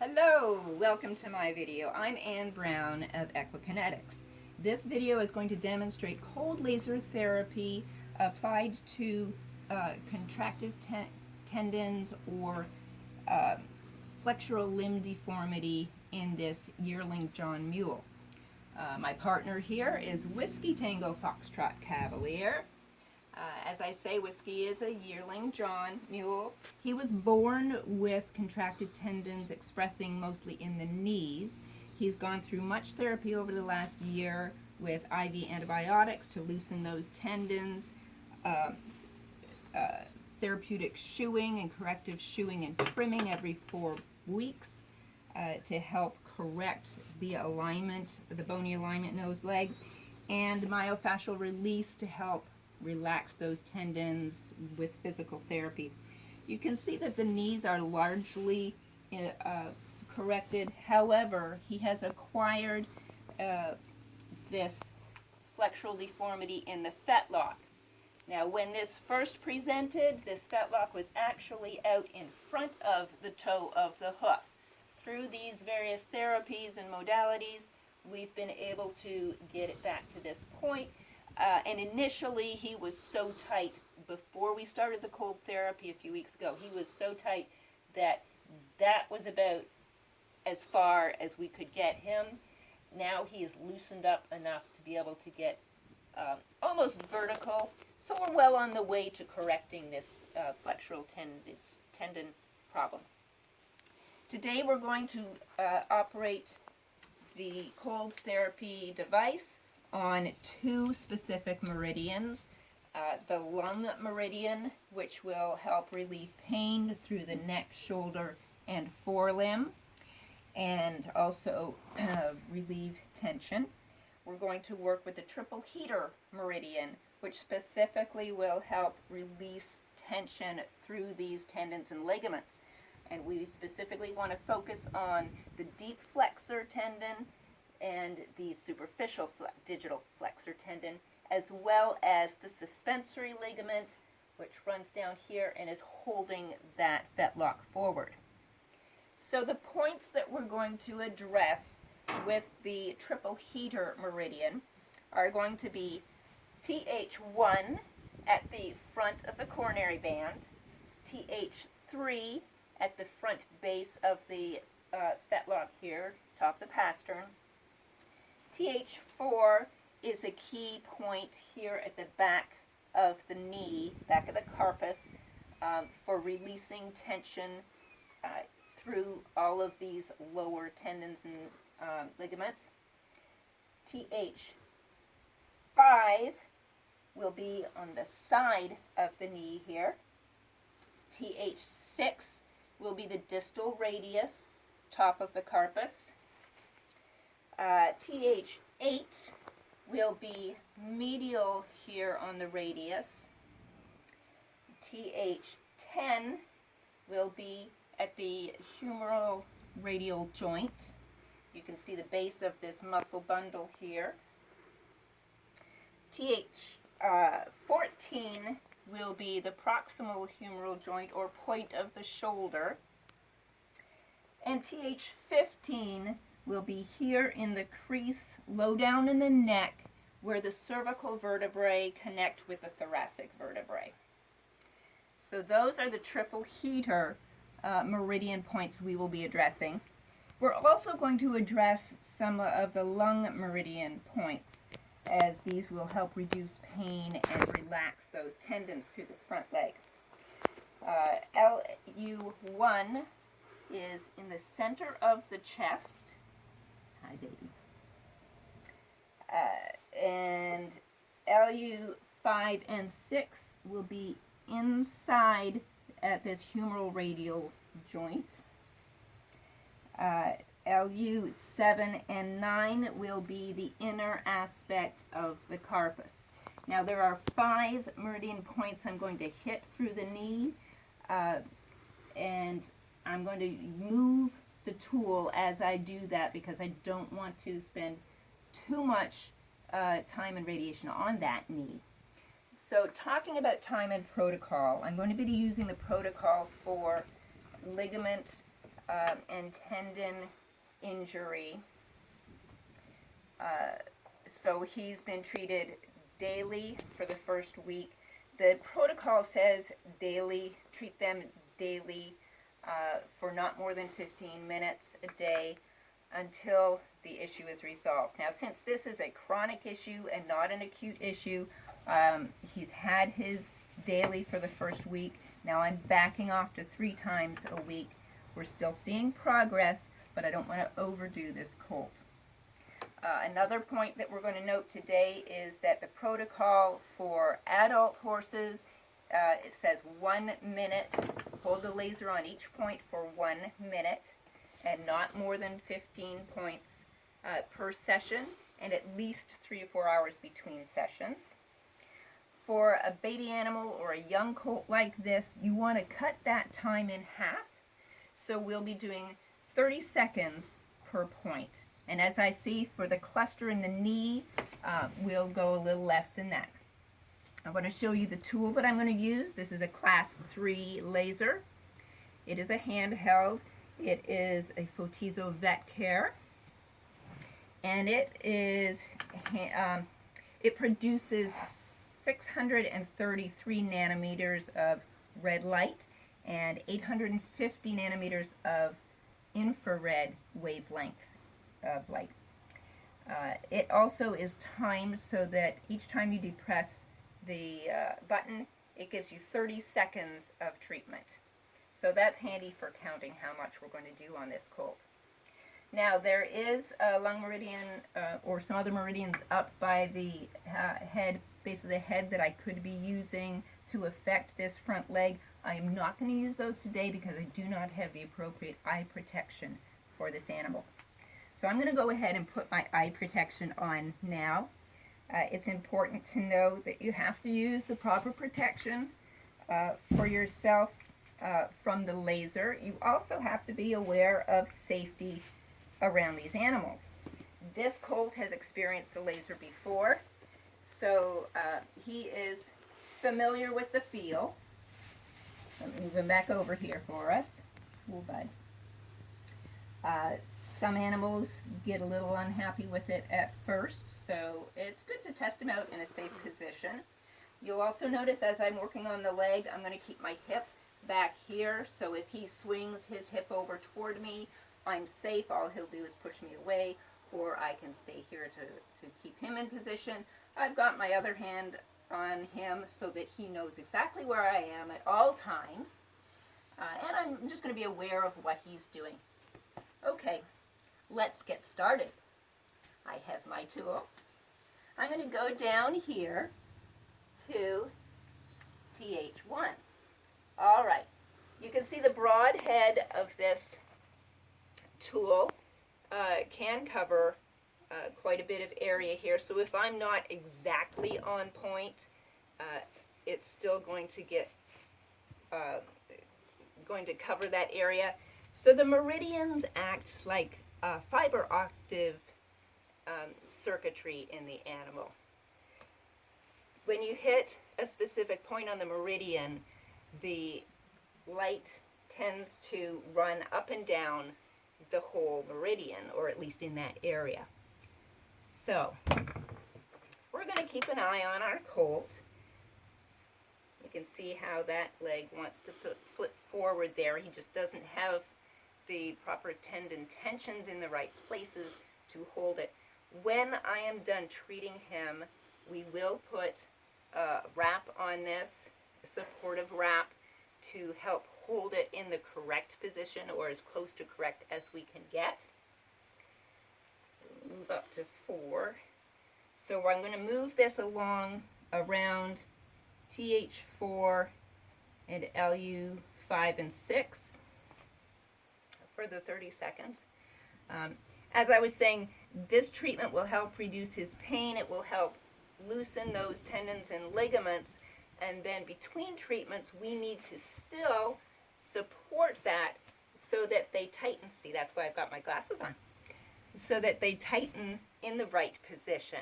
Hello, welcome to my video. I'm Brown of Equikinetics. This video is going to demonstrate cold laser therapy applied to contractive tendons or flexural limb deformity in this yearling John mule. My partner here is Whiskey Tango Foxtrot Cavalier. As I say, Whiskey is a yearling John mule. He was born with contracted tendons expressing mostly in the knees. He's gone through much therapy over the last year with IV antibiotics to loosen those tendons, therapeutic shoeing and corrective shoeing and trimming every 4 weeks to help correct the alignment, the bony alignment in those legs, and myofascial release to help relax those tendons with physical therapy. You can see that the knees are largely corrected. However, he has acquired this flexural deformity in the fetlock. Now, when this first presented, this fetlock was actually out in front of the toe of the hoof. Through these various therapies and modalities, we've been able to get it back to this point. And initially, he was so tight before we started the cold therapy a few weeks ago. He was so tight that that was about as far as we could get him. Now he is loosened up enough to be able to get almost vertical. So we're well on the way to correcting this flexural tendon problem. Today we're going to operate the cold therapy device on 2 specific meridians. The lung meridian, which will help relieve pain through the neck, shoulder, and forelimb, and also relieve tension. We're going to work with the triple heater meridian, which specifically will help release tension through these tendons and ligaments. And we specifically want to focus on the deep flexor tendon and the superficial digital flexor tendon, as well as the suspensory ligament, which runs down here and is holding that fetlock forward. So the points that we're going to address with the triple heater meridian are going to be TH1 at the front of the coronary band, TH3 at the front base of the fetlock here, top of the pastern. TH4 is a key point here at the back of the knee, back of the carpus, for releasing tension through all of these lower tendons and ligaments. TH5 will be on the side of the knee here. TH6 will be the distal radius, top of the carpus. TH8 will be medial here on the radius. TH10 will be at the humeral radial joint. You can see the base of this muscle bundle here. TH14 will be the proximal humeral joint or point of the shoulder. And TH15 will be here in the crease, low down in the neck, where the cervical vertebrae connect with the thoracic vertebrae. So those are the triple heater meridian points we will be addressing. We're also going to address some of the lung meridian points, as these will help reduce pain and relax those tendons through this front leg. LU1 is in the center of the chest. Hi, baby. And LU5 and 6 will be inside at this humeral radial joint. LU7 and 9 will be the inner aspect of the carpus. Now there are 5 meridian points I'm going to hit through the knee, and I'm going to move the tool as I do that because I don't want to spend too much time and radiation on that knee. So talking about time and protocol, I'm going to be using the protocol for ligament and tendon injury. So he's been treated daily for the first week. The protocol says daily, treat them daily for not more than 15 minutes a day until the issue is resolved. Now, since this is a chronic issue and not an acute issue, he's had his daily for the first week. Now I'm backing off to 3 times a week. We're still seeing progress, but I don't want to overdo this colt. Another point that we're going to note today is that the protocol for adult horses, it says 1 minute. Hold the laser on each point for 1 minute and not more than 15 points per session, and at least 3 or 4 hours between sessions. For a baby animal or a young colt like this, you want to cut that time in half. So we'll be doing 30 seconds per point. And as I see, for the cluster in the knee, we'll go a little less than that. I want to show you the tool that I'm going to use. This is a Class 3 laser. It is a handheld. It is a Fotizo Vet Care. And it produces 633 nanometers of red light and 850 nanometers of infrared wavelength of light. It also is timed so that each time you depress the button, it gives you 30 seconds of treatment. So that's handy for counting how much we're going to do on this colt. Now, there is a lung meridian or some other meridians up by the base of the head that I could be using to affect this front leg. I am not going to use those today because I do not have the appropriate eye protection for this animal. So I'm going to go ahead and put my eye protection on now. It's important to know that you have to use the proper protection for yourself from the laser. You also have to be aware of safety around these animals. This colt has experienced the laser before, so he is familiar with the feel. Let me move him back over here for us. Oh, bud. Some animals get a little unhappy with it at first, so it's good to test him out in a safe position. You'll also notice as I'm working on the leg, I'm going to keep my hip back here, so if he swings his hip over toward me, I'm safe. All he'll do is push me away, or I can stay here to keep him in position. I've got my other hand on him so that he knows exactly where I am at all times, and I'm just going to be aware of what he's doing. Okay, let's get started. I have my tool. I'm going to go down here to TH1. All right, you can see the broad head of this tool can cover quite a bit of area here. So if I'm not exactly on point, it's still going to get going to cover that area. So the meridians act like fiber optic circuitry in the animal. When you hit a specific point on the meridian, the light tends to run up and down the whole meridian, or at least in that area. So we're going to keep an eye on our colt. You can see how that leg wants to flip forward there. He just doesn't have the proper tendon tensions in the right places to hold it. When I am done treating him, we will put a wrap on this, a supportive wrap, to help hold it in the correct position, or as close to correct as we can get. Move up to 4. So I'm going to move this along around TH4 and LU5 and 6 for the 30 seconds. As I was saying, this treatment will help reduce his pain. It will help loosen those tendons and ligaments. And then between treatments, we need to still support that so that they tighten. See, that's why I've got my glasses on. So that they tighten in the right position.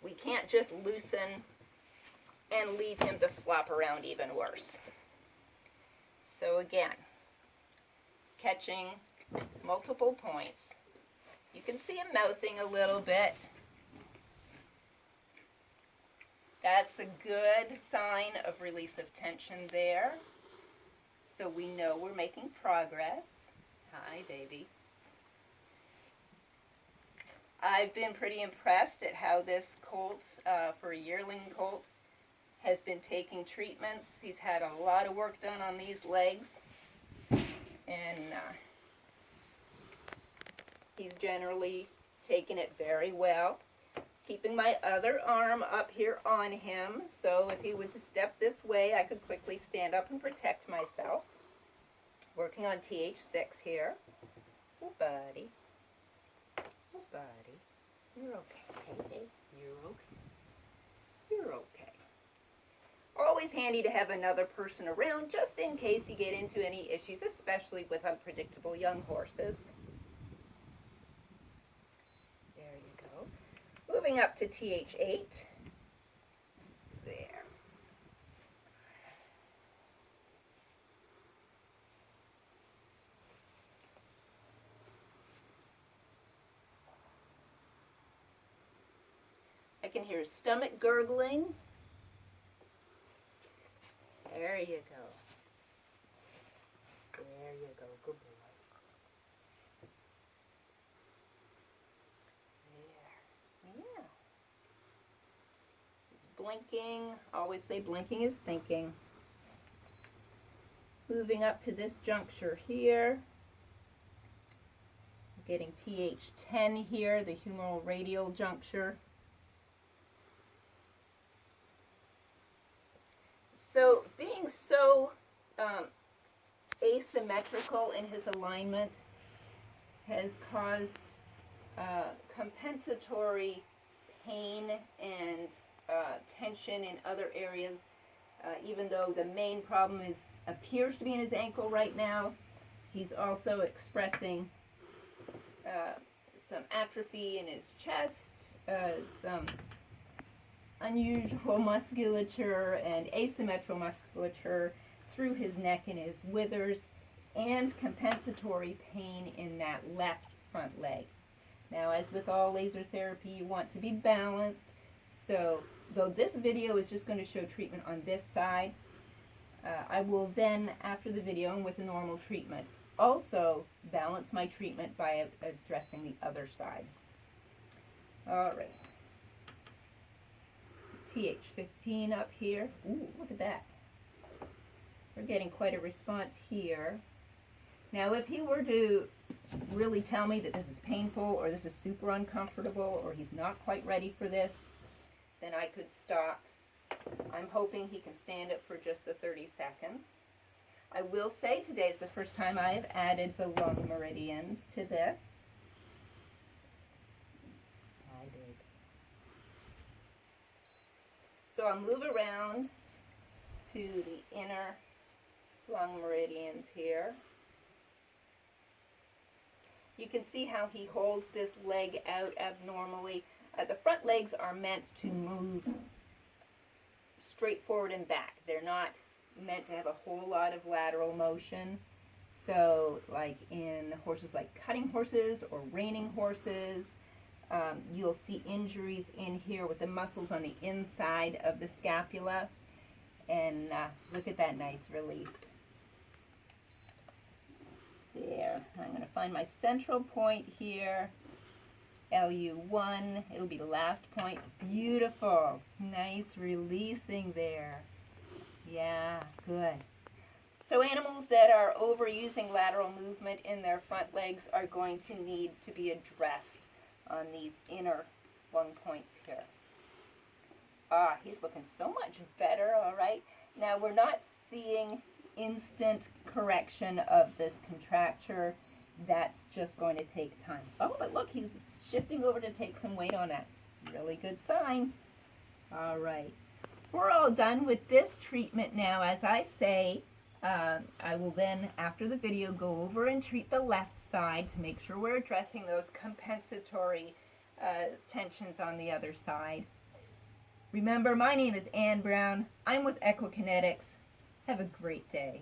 We can't just loosen and leave him to flop around even worse. So again, catching multiple points. You can see him mouthing a little bit. That's a good sign of release of tension there. So we know we're making progress. Hi, baby. I've been pretty impressed at how this colt, for a yearling colt, has been taking treatments. He's had a lot of work done on these legs, and he's generally taken it very well. Keeping my other arm up here on him, so if he would to step this way, I could quickly stand up and protect myself. Working on TH6 here. Oh, buddy. Oh, buddy. You're okay, baby. You're okay. You're okay. Always handy to have another person around, just in case you get into any issues, especially with unpredictable young horses. There you go. Moving up to TH8. There. I can hear his stomach gurgling. There you go. There you go. Good boy. There. Yeah. He's blinking. Always say blinking is thinking. Moving up to this juncture here. Getting TH10 here, the humeral radial juncture. So being so asymmetrical in his alignment has caused compensatory pain and tension in other areas, even though the main problem appears to be in his ankle right now. He's also expressing some atrophy in his chest, some unusual musculature and asymmetrical musculature through his neck and his withers, and compensatory pain in that left front leg. Now, as with all laser therapy, you want to be balanced. So, though this video is just going to show treatment on this side, I will then, after the video and with the normal treatment, also balance my treatment by addressing the other side. All right. TH15 up here. Ooh, look at that. We're getting quite a response here. Now, if he were to really tell me that this is painful or this is super uncomfortable or he's not quite ready for this, then I could stop. I'm hoping he can stand it for just the 30 seconds. I will say today is the first time I have added the lung meridians to this. I did. So I'll move around to the inner lung meridians here. You can see how he holds this leg out abnormally. The front legs are meant to move straight forward and back. They're not meant to have a whole lot of lateral motion. So like in horses like cutting horses or reining horses, you'll see injuries in here with the muscles on the inside of the scapula. And look at that nice release. There. I'm going to find my central point here. LU1. It'll be the last point. Beautiful. Nice releasing there. Yeah, good. So animals that are overusing lateral movement in their front legs are going to need to be addressed on these inner lung points here. Ah, he's looking so much better, all right. Now, we're not seeing instant correction of this contracture. That's just going to take time. Oh, but look, he's shifting over to take some weight on that. Really good sign. All right. We're all done with this treatment now. As I say, I will then, after the video, go over and treat the left side to make sure we're addressing those compensatory tensions on the other side. Remember, my name is Ann Brown. I'm with Equikinetics. Have a great day.